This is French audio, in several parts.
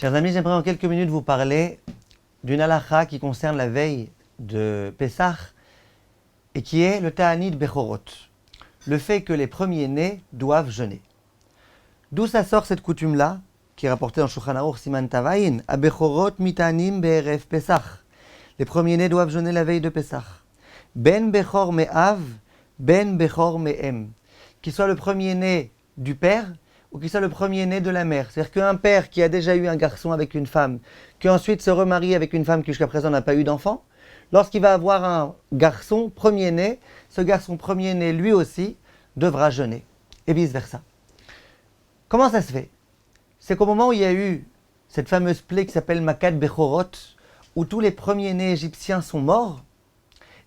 Chers amis, j'aimerais en quelques minutes vous parler d'une halakha qui concerne la veille de Pessah et qui est le Ta'anit Bechorot, le fait que les premiers-nés doivent jeûner. D'où ça sort cette coutume-là, qui est rapportée dans Shulchan Aruch Siman Tavayin, à Bechorot mitanim be'erev Pessah. Les premiers-nés doivent jeûner la veille de Pessah. Ben Bechor me'av, ben Bechor me'em. Qu'il soit le premier-né du père ou qu'il soit le premier-né de la mère. C'est-à-dire qu'un père qui a déjà eu un garçon avec une femme, qui ensuite se remarie avec une femme qui jusqu'à présent n'a pas eu d'enfant, lorsqu'il va avoir un garçon premier-né, ce garçon premier-né lui aussi devra jeûner, et vice-versa. Comment ça se fait? C'est qu'au moment où il y a eu cette fameuse plaie qui s'appelle Makat Bechorot, où tous les premiers-nés égyptiens sont morts,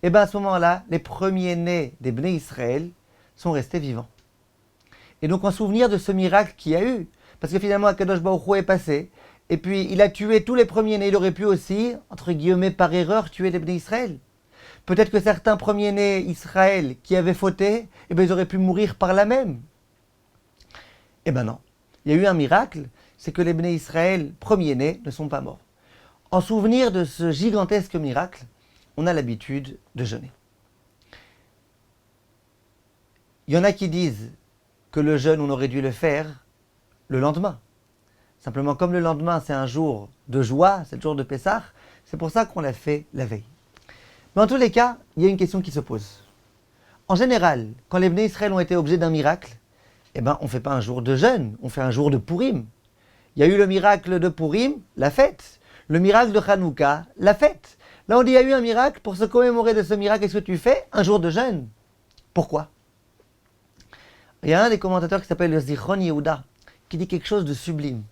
et bien à ce moment-là, les premiers-nés des Bnei Israël sont restés vivants. Et donc en souvenir de ce miracle qu'il y a eu, parce que finalement Akadosh Baruch Hu est passé, et puis il a tué tous les premiers-nés, il aurait pu aussi, entre guillemets par erreur, tuer les Bnei Israël. Peut-être que certains premiers-nés Israël qui avaient fauté, eh bien ils auraient pu mourir par là même. Eh bien non, il y a eu un miracle, c'est que les Bnei Israël premiers-nés ne sont pas morts. En souvenir de ce gigantesque miracle, on a l'habitude de jeûner. Il y en a qui disent que le jeûne, on aurait dû le faire le lendemain. Simplement, comme le lendemain, c'est un jour de joie, c'est le jour de Pessah, c'est pour ça qu'on l'a fait la veille. Mais en tous les cas, il y a une question qui se pose. En général, quand les Bnei Israël ont été objets d'un miracle, eh ben, on ne fait pas un jour de jeûne, on fait un jour de Purim. Il y a eu le miracle de Purim, la fête. Le miracle de Hanouka, la fête. Là, on dit, il y a eu un miracle, pour se commémorer de ce miracle, qu'est-ce que tu fais? Un jour de jeûne. Pourquoi? Il y a un des commentateurs qui s'appelle le Zichron Yehuda, qui dit quelque chose de sublime.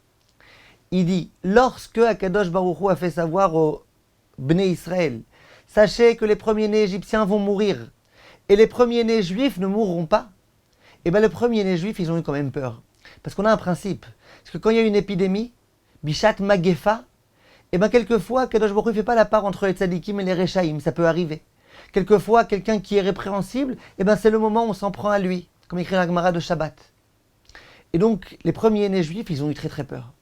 Il dit, lorsque Akadosh Baruch Hu a fait savoir aux Bnei Israël, sachez que les premiers-nés égyptiens vont mourir, et les premiers-nés juifs ne mourront pas, et bien les premiers-nés juifs, ils ont eu quand même peur. Parce qu'on a un principe, parce que quand il y a une épidémie, Bishat Magefa, et bien quelquefois, Akadosh Baruch Hu ne fait pas la part entre les tzadikim et les rechaïm, ça peut arriver. Quelquefois, quelqu'un qui est répréhensible, et bien c'est le moment où on s'en prend à lui, comme écrit la Gemara de Shabbat. Et donc, les premiers-nés juifs, ils ont eu très très peur.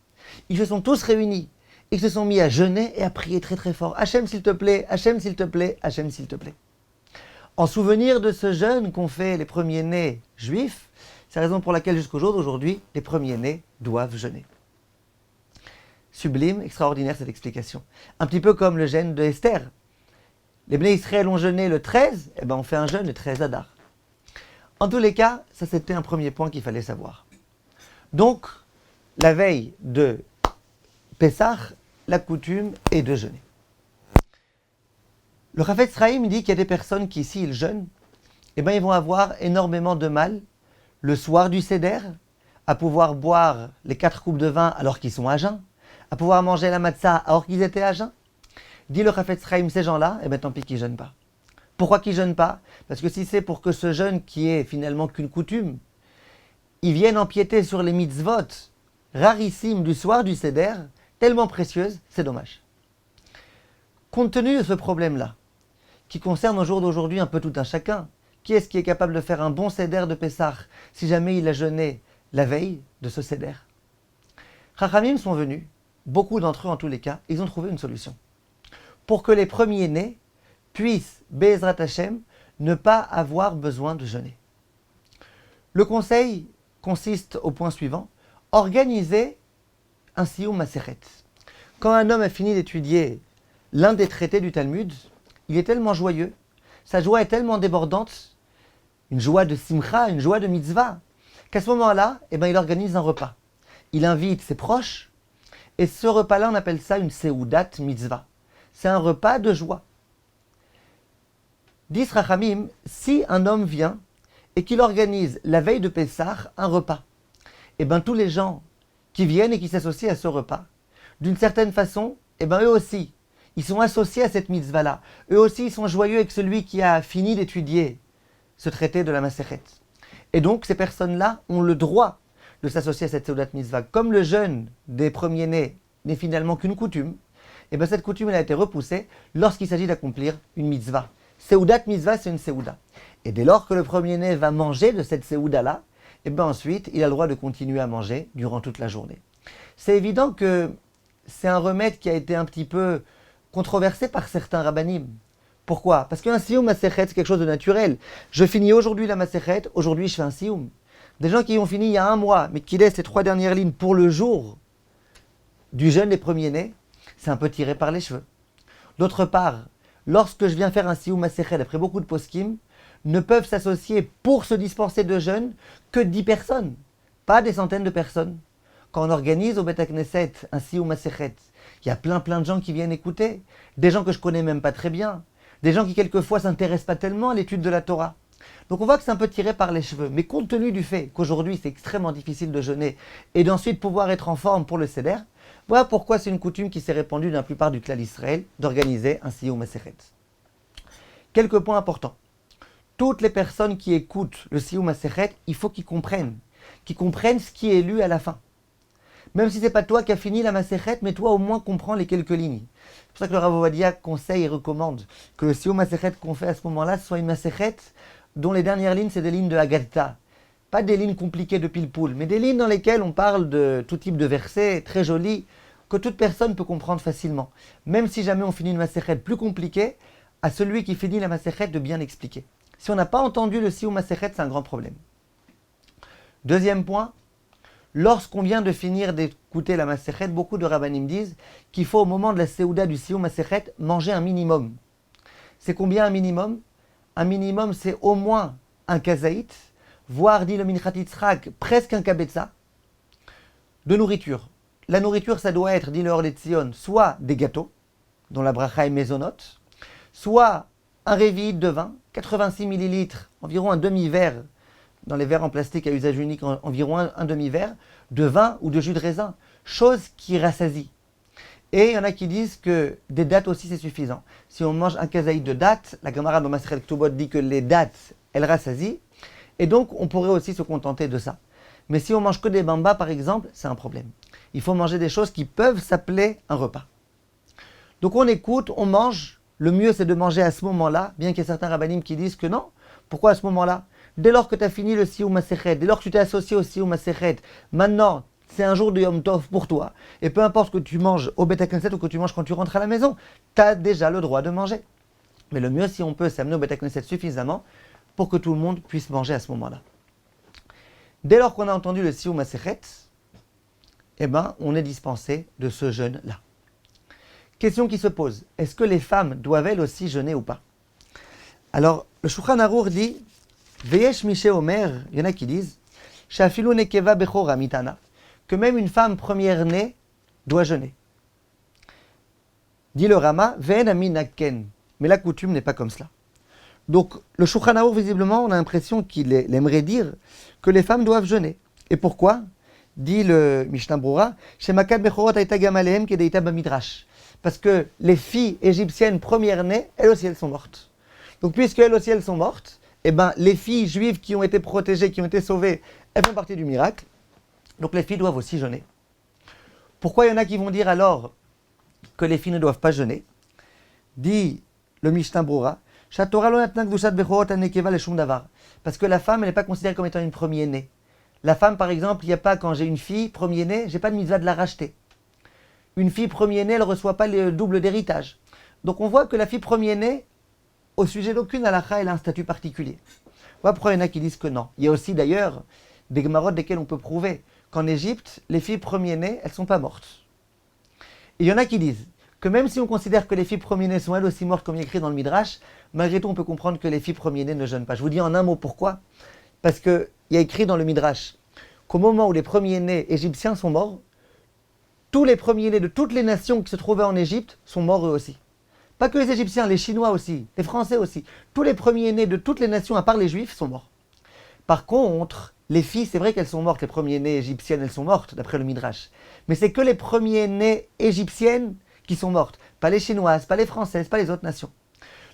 Ils se sont tous réunis. Ils se sont mis à jeûner et à prier très très fort. Hachem s'il te plaît, Hachem s'il te plaît, Hachem s'il te plaît. En souvenir de ce jeûne qu'ont fait les premiers-nés juifs, c'est la raison pour laquelle jusqu'au jour d'aujourd'hui, les premiers-nés doivent jeûner. Sublime, extraordinaire cette explication. Un petit peu comme le jeûne de Esther. Les Bnei Israël ont jeûné le 13, et ben on fait un jeûne le 13 Adar. En tous les cas, ça c'était un premier point qu'il fallait savoir. Donc, la veille de Pessah, la coutume est de jeûner. Le Chafetz Chaim dit qu'il y a des personnes qui, s'ils jeûnent, eh ben, ils vont avoir énormément de mal le soir du Seder, à pouvoir boire les 4 coupes de vin alors qu'ils sont à jeun, à pouvoir manger la matzah alors qu'ils étaient à jeun. Dit le Chafetz Chaim, ces gens-là, eh ben, tant pis qu'ils ne jeûnent pas. Pourquoi qu'ils ne jeûnent pas? Parce que si c'est pour que ce jeûne, qui est finalement qu'une coutume, ils viennent empiéter sur les mitzvot rarissimes du soir du Seder, tellement précieuses, c'est dommage. Compte tenu de ce problème-là, qui concerne au jour d'aujourd'hui un peu tout un chacun, qui est-ce qui est capable de faire un bon Seder de Pessah si jamais il a jeûné la veille de ce Seder? Chachamim sont venus, beaucoup d'entre eux en tous les cas, ils ont trouvé une solution. Pour que les premiers-nés puissent, Be'ezrat Hashem, ne pas avoir besoin de jeûner. Le conseil consiste au point suivant, organiser un Siyum Masechet. Quand un homme a fini d'étudier l'un des traités du Talmud, il est tellement joyeux, sa joie est tellement débordante, une joie de simcha, une joie de mitzvah, qu'à ce moment-là, eh ben, il organise un repas. Il invite ses proches, et ce repas-là, on appelle ça une Seudat Mitzvah. C'est un repas de joie. Dit Rachamim, si un homme vient et qu'il organise la veille de Pessah un repas, et bien tous les gens qui viennent et qui s'associent à ce repas, d'une certaine façon, et bien eux aussi, ils sont associés à cette mitzvah-là. Eux aussi, ils sont joyeux avec celui qui a fini d'étudier ce traité de la Masechet. Et donc, ces personnes-là ont le droit de s'associer à cette Seudat Mitzvah. Comme le jeûne des premiers-nés n'est finalement qu'une coutume, et bien cette coutume elle a été repoussée lorsqu'il s'agit d'accomplir une mitzvah. Seudat Mitzvah, c'est une Seuda. Et dès lors que le premier-né va manger de cette Seuda-là, et bien ensuite, il a le droit de continuer à manger durant toute la journée. C'est évident que c'est un remède qui a été un petit peu controversé par certains rabbanim. Pourquoi? Parce qu'un sioum masechet, c'est quelque chose de naturel. Je finis aujourd'hui la masechet, aujourd'hui je fais un sioum. Des gens qui ont fini il y a un mois, mais qui laissent les 3 dernières lignes pour le jour du jeûne des premiers-nés, c'est un peu tiré par les cheveux. D'autre part, lorsque je viens faire un sioum masechet, après beaucoup de poskim, ne peuvent s'associer pour se dispenser de jeûne que 10 personnes, pas des centaines de personnes. Quand on organise au Bet HaKnesset un sioum masechet, il y a plein de gens qui viennent écouter, des gens que je connais même pas très bien, des gens qui quelquefois s'intéressent pas tellement à l'étude de la Torah. Donc on voit que c'est un peu tiré par les cheveux, mais compte tenu du fait qu'aujourd'hui c'est extrêmement difficile de jeûner et d'ensuite pouvoir être en forme pour le Seder, voilà pourquoi c'est une coutume qui s'est répandue dans la plupart du clan Israël d'organiser un sioum masechet. Quelques points importants. Toutes les personnes qui écoutent le sioum masechet, il faut qu'ils comprennent ce qui est lu à la fin. Même si ce n'est pas toi qui as fini la masechet, mais toi au moins comprends les quelques lignes. C'est pour ça que le Rav Ovadia conseille et recommande que le sioum masechet qu'on fait à ce moment-là soit une masechet dont les dernières lignes c'est des lignes de Haggadah. Pas des lignes compliquées de pile-poule, mais des lignes dans lesquelles on parle de tout type de versets, très jolis, que toute personne peut comprendre facilement. Même si jamais on finit une masechet plus compliquée, à celui qui finit la masechet de bien expliquer. Si on n'a pas entendu le sioum masechet, c'est un grand problème. Deuxième point, lorsqu'on vient de finir d'écouter la masechet, beaucoup de rabbanim disent qu'il faut au moment de la séouda du sioum masechet manger un minimum. C'est combien un minimum? Un minimum, c'est au moins un kazaït, voire, dit le Minchat Yitzhak, presque un kabetza, de nourriture. La nourriture, ça doit être, dit le Or Letzion, soit des gâteaux, dont la bracha est mésonote, soit un révit de vin, 86 millilitres, environ un demi-verre, dans les verres en plastique à usage unique, environ un demi-verre, de vin ou de jus de raisin, chose qui rassasie. Et il y en a qui disent que des dattes aussi c'est suffisant. Si on mange un kazaït de dattes, la Gemara dans Masechet Ketubot dit que les dattes, elles rassasient, et donc on pourrait aussi se contenter de ça. Mais si on mange que des bambas par exemple, c'est un problème. Il faut manger des choses qui peuvent s'appeler un repas. Donc on écoute, on mange, le mieux c'est de manger à ce moment-là, bien qu'il y ait certains rabbanim qui disent que non. Pourquoi à ce moment-là? Dès lors que tu as fini le sioum masechet, dès lors que tu t'es associé au sioum masechet, maintenant c'est un jour de Yom Tov pour toi. Et peu importe que tu manges au Bet HaKnesset ou que tu manges quand tu rentres à la maison, tu as déjà le droit de manger. Mais le mieux, si on peut, c'est amener au Bet HaKnesset suffisamment pour que tout le monde puisse manger à ce moment-là. Dès lors qu'on a entendu le sioum masechet, eh ben, on est dispensé de ce jeûne-là. Question qui se pose, est-ce que les femmes doivent elles aussi jeûner ou pas? Alors, le Shulchan Arour dit, Veyesh Miché Omer, il y en a qui disent, Shafilu nekeva bechora mitana, que même une femme première-née doit jeûner. Dit le Rama, Ve'en aminaken, mais la coutume n'est pas comme cela. Donc, le Shulchan Arour, visiblement, on a l'impression qu'il aimerait dire que les femmes doivent jeûner. Et pourquoi? Dit le Mishnah Brura, Shemakat bechorot aita gam alehem kedeita bamidrash. Parce que les filles égyptiennes premières-nées, elles aussi, elles sont mortes. Donc, puisque elles aussi, elles sont mortes, eh ben, les filles juives qui ont été protégées, qui ont été sauvées, elles font partie du miracle. Donc, les filles doivent aussi jeûner. Pourquoi il y en a qui vont dire alors que les filles ne doivent pas jeûner? Dit le Mishnah Brura, parce que la femme, elle n'est pas considérée comme étant une première-née. La femme, par exemple, il n'y a pas, quand j'ai une fille première-née, je n'ai pas de mitzvah de la racheter. Une fille première-née, elle ne reçoit pas le double d'héritage. Donc on voit que la fille première-née, au sujet d'aucune halakha, elle a un statut particulier. Voilà pourquoi il y en a qui disent que non. Il y a aussi d'ailleurs des gemarotes desquelles on peut prouver qu'en Égypte, les filles premières-nées, elles ne sont pas mortes. Et il y en a qui disent que même si on considère que les filles premières-nées sont elles aussi mortes comme il est écrit dans le Midrash, malgré tout on peut comprendre que les filles premières-nées ne jeûnent pas. Je vous dis en un mot pourquoi. Parce qu'il y a écrit dans le Midrash qu'au moment où les premiers-nés égyptiens sont morts, tous les premiers-nés de toutes les nations qui se trouvaient en Égypte sont morts eux aussi. Pas que les Égyptiens, les Chinois aussi, les Français aussi. Tous les premiers-nés de toutes les nations, à part les Juifs, sont morts. Par contre, les filles, c'est vrai qu'elles sont mortes, les premiers-nés égyptiennes, elles sont mortes, d'après le Midrash. Mais c'est que les premiers-nés égyptiennes qui sont mortes. Pas les Chinoises, pas les Françaises, pas les autres nations.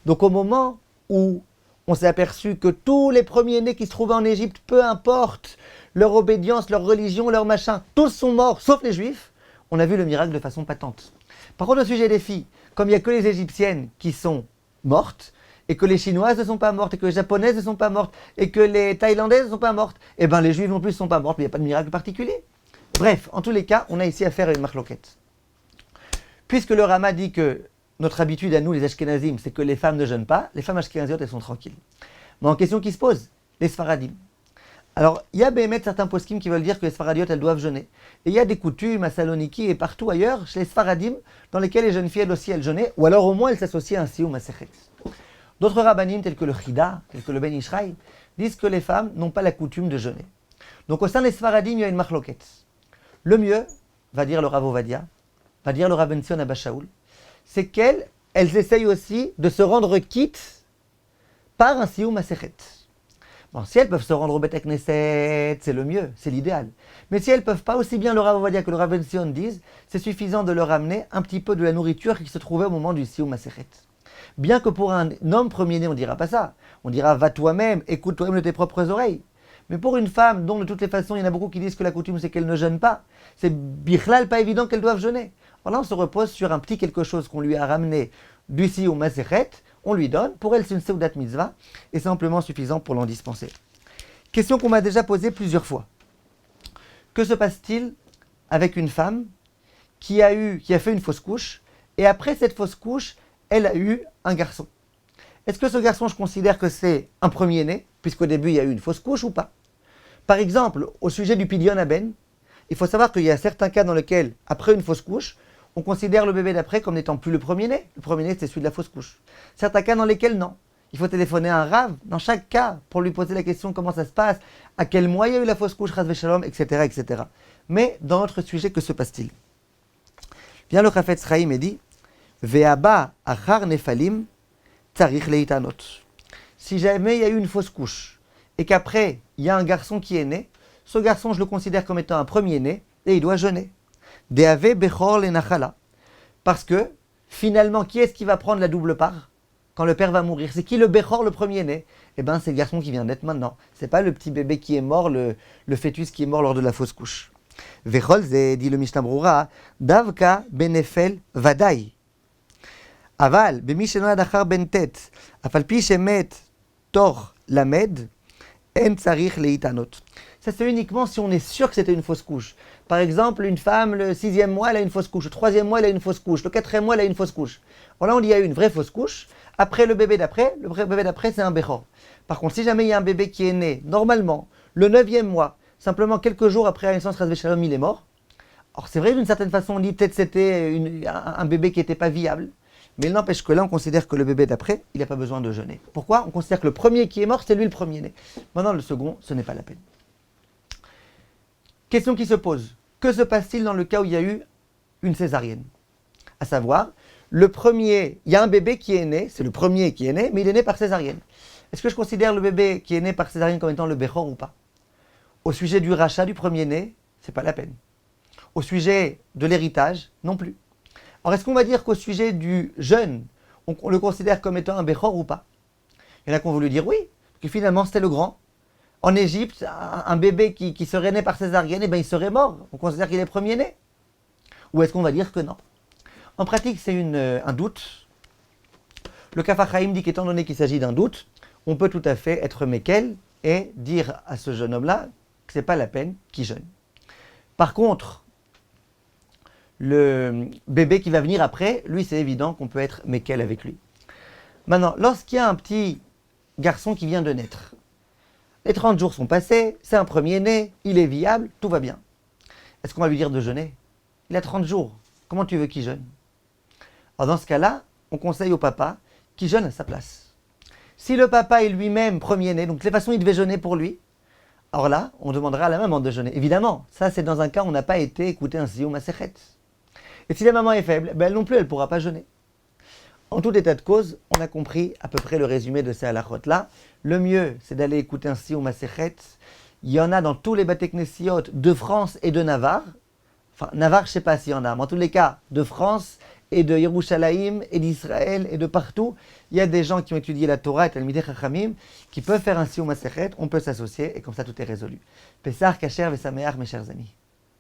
Donc au moment où on s'est aperçu que tous les premiers-nés qui se trouvaient en Égypte, peu importe leur obédience, leur religion, leur machin, tous sont morts, sauf les Juifs, on a vu le miracle de façon patente. Par contre, au sujet des filles, comme il n'y a que les Égyptiennes qui sont mortes, et que les Chinoises ne sont pas mortes, et que les Japonaises ne sont pas mortes, et que les Thaïlandaises ne sont pas mortes, et bien les Juives non plus ne sont pas mortes, mais il n'y a pas de miracle particulier. Bref, en tous les cas, on a ici affaire à une marloquette. Puisque le Rama dit que notre habitude à nous, les Ashkenazim, c'est que les femmes ne jeûnent pas, les femmes ashkenaziotes, elles sont tranquilles. Mais en question qui se pose, les Sfaradim. Alors, il y a béhémet certains poskim qui veulent dire que les Sfaradiotes, elles doivent jeûner. Et il y a des coutumes à Saloniki et partout ailleurs, chez les Sfaradim, dans lesquelles les jeunes filles, elles aussi, elles jeûnaient, ou alors au moins elles s'associent à un Sioum Masechet. D'autres rabbanim, tels que le Chida, tels que le Ben Ishraï, disent que les femmes n'ont pas la coutume de jeûner. Donc au sein des Sfaradim, il y a une marloquette. Le mieux, va dire le Rav Ovadia, va dire le Rav Ben Zion Abba Shaul, c'est qu'elles essayent aussi de se rendre quittes par un Sioum Masechet. Bon, si elles peuvent se rendre au Beth Knesset, c'est le mieux, c'est l'idéal. Mais si elles ne peuvent pas, aussi bien le Rav Ovadia que le Rav Ben Zion disent, c'est suffisant de leur amener un petit peu de la nourriture qui se trouvait au moment du Sioum Masechet. Bien que pour un homme premier-né, on ne dira pas ça. On dira, va toi-même, écoute toi-même de tes propres oreilles. Mais pour une femme dont de toutes les façons, il y en a beaucoup qui disent que la coutume c'est qu'elle ne jeûne pas, c'est bichlal pas évident qu'elle doive jeûner. Alors là, on se repose sur un petit quelque chose qu'on lui a ramené du Sioum Masechet, on lui donne, pour elle c'est une seudat mitzvah, et c'est amplement suffisant pour l'en dispenser. Question qu'on m'a déjà posée plusieurs fois. Que se passe-t-il avec une femme qui a fait une fausse couche, et après cette fausse couche, elle a eu un garçon? Est-ce que ce garçon, je considère que c'est un premier-né, puisqu'au début il y a eu une fausse couche ou pas? Par exemple, au sujet du Pidyon Aben, il faut savoir qu'il y a certains cas dans lesquels, après une fausse couche, on considère le bébé d'après comme n'étant plus le premier-né. Le premier-né, c'est celui de la fausse couche. Certains cas dans lesquels non. Il faut téléphoner à un rave, dans chaque cas, pour lui poser la question comment ça se passe, à quel mois il y a eu la fausse couche, Chas Veshalom, etc., etc. Mais dans notre sujet, que se passe-t-il? Vient le Chafetz Chaim et dit Ve'aba achar nefalim tzarich leitanot. Si jamais il y a eu une fausse couche, et qu'après, il y a un garçon qui est né, ce garçon, je le considère comme étant un premier-né, et il doit jeûner. De'ave bechor lenachala. Parce que, finalement, qui est-ce qui va prendre la double part quand le père va mourir? C'est qui le bechor, le premier-né? Eh bien, c'est le garçon qui vient d'être maintenant. C'est pas le petit bébé qui est mort, le fœtus qui est mort lors de la fausse couche. Vechol ze, dit le Mishnah Brura, davka benefel vadai. Aval, bemi shenoad achar ben tet, afal pi shemet tor lamed, en tzarich leitanot. Ça, c'est uniquement si on est sûr que c'était une fausse couche. Par exemple, une femme, le 6e mois, elle a une fausse couche. Le 3e mois, elle a une fausse couche. Le 4e mois, elle a une fausse couche. Bon, là, on dit qu'il y a eu une vraie fausse couche. Après, le bébé d'après, c'est un bechor. Par contre, si jamais il y a un bébé qui est né, normalement, le 9e mois, simplement quelques jours après la naissance, Chas Veshalom, il est mort. Alors, c'est vrai, d'une certaine façon, on dit peut-être que c'était un bébé qui n'était pas viable. Mais il n'empêche que là, on considère que le bébé d'après, il n'a pas besoin de jeûner. Pourquoi? On considère que le premier qui est mort, c'est lui le premier-né. Maintenant, le second, ce n'est pas la peine. Question qui se pose. Que se passe-t-il dans le cas où il y a eu une césarienne? À savoir, le premier, il y a un bébé qui est né, c'est le premier qui est né, mais il est né par césarienne. Est-ce que je considère le bébé qui est né par césarienne comme étant le bechor ou pas? Au sujet du rachat du premier-né, c'est pas la peine. Au sujet de l'héritage, non plus. Alors, est-ce qu'on va dire qu'au sujet du jeune, on le considère comme étant un bechor ou pas? Il y en a qui ont voulu dire oui, que finalement c'était le grand. En Égypte, un bébé qui serait né par césarienne, eh ben, il serait mort. On considère qu'il est premier-né. Ou est-ce qu'on va dire que non? En pratique, c'est un doute. Le Kaf HaChaim dit qu'étant donné qu'il s'agit d'un doute, on peut tout à fait être mékel et dire à ce jeune homme-là que ce n'est pas la peine qu'il jeûne. Par contre, le bébé qui va venir après, lui, c'est évident qu'on peut être mékel avec lui. Maintenant, lorsqu'il y a un petit garçon qui vient de naître, les 30 jours sont passés, c'est un premier-né, il est viable, tout va bien. Est-ce qu'on va lui dire de jeûner? Il a 30 jours, comment tu veux qu'il jeûne? Alors dans ce cas-là, on conseille au papa qu'il jeûne à sa place. Si le papa est lui-même premier-né, donc de toute façon il devait jeûner pour lui, alors là, on demandera à la maman de jeûner. Évidemment, ça c'est dans un cas où on n'a pas été écouter un Sioum Masechet. Et si la maman est faible, ben elle non plus, elle ne pourra pas jeûner. En tout état de cause, on a compris à peu près le résumé de ces halakhot-là. Le mieux, c'est d'aller écouter un Sioum Masechet. Il y en a dans tous les Bate Knesiot de France et de Navarre. Enfin, Navarre, je ne sais pas s'il y en a, mais en tous les cas, de France et de Yerushalayim et d'Israël et de partout, il y a des gens qui ont étudié la Torah et Talmidei Chachamim qui peuvent faire un Sioum Masechet. On peut s'associer et comme ça, tout est résolu. Pessah, Kasher, Vesameach, mes chers amis.